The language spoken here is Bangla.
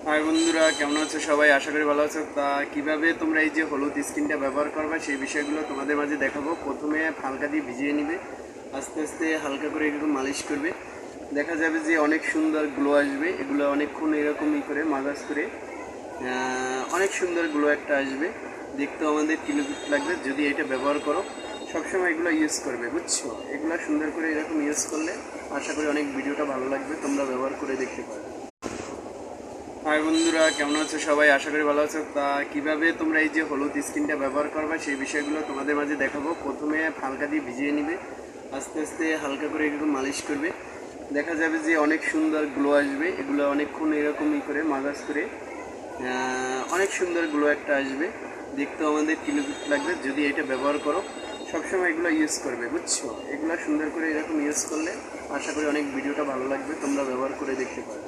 হাই বন্ধুরা, কেমন আছো সবাই? আশা করি ভালো আছো। তা কিভাবে তোমরা এই যে হলুদ স্কিনটা ব্যবহার করবে সেই বিষয়গুলো তোমাদের মাঝে দেখাবো। প্রথমে হালকা দিয়ে ভিজিয়ে নিবে, আস্তে আস্তে হালকা করে এরকম মালিশ করবে। দেখা যাবে যে অনেক সুন্দর গ্লো আসবে। এগুলো অনেকক্ষণ এরকমই করে মাসাজ করে অনেক সুন্দর গ্লো একটা আসবে। দেখতেও আমাদের কিলোমিটার লাগবে যদি এটা ব্যবহার করো। সবসময় এগুলো ইউজ করবে, বুঝছো? এগুলো সুন্দর করে এরকম ইউজ করলে আশা করি অনেক ভিডিওটা ভালো লাগবে, তোমরা ব্যবহার করে দেখতে পারো। হাই বন্ধুরা, কেমন আছো সবাই? আশা করি ভালো আছো। তা কিভাবে তোমরা এই যে হলুদ স্কিনটা ব্যবহার করবে সেই বিষয়গুলো তোমাদের মাঝে দেখাবো। প্রথমে হালকা দিয়ে ভিজিয়ে নিবে, আস্তে আস্তে হালকা করে এরকম মালিশ করবে। দেখা যাবে যে অনেক সুন্দর গ্লো আসবে। এগুলো অনেকক্ষণ এরকমই করে মাসাজ করে অনেক সুন্দর গ্লো একটা আসবে। দেখতেও আমাদের কিলোমিটার লাগবে যদি এটা ব্যবহার করো। সবসময় এগুলো ইউজ করবে, বুঝছো? এগুলো সুন্দর করে এরকম ইউজ করলে আশা করি অনেক ভিডিওটা ভালো লাগবে, তোমরা ব্যবহার করে দেখতে পারো।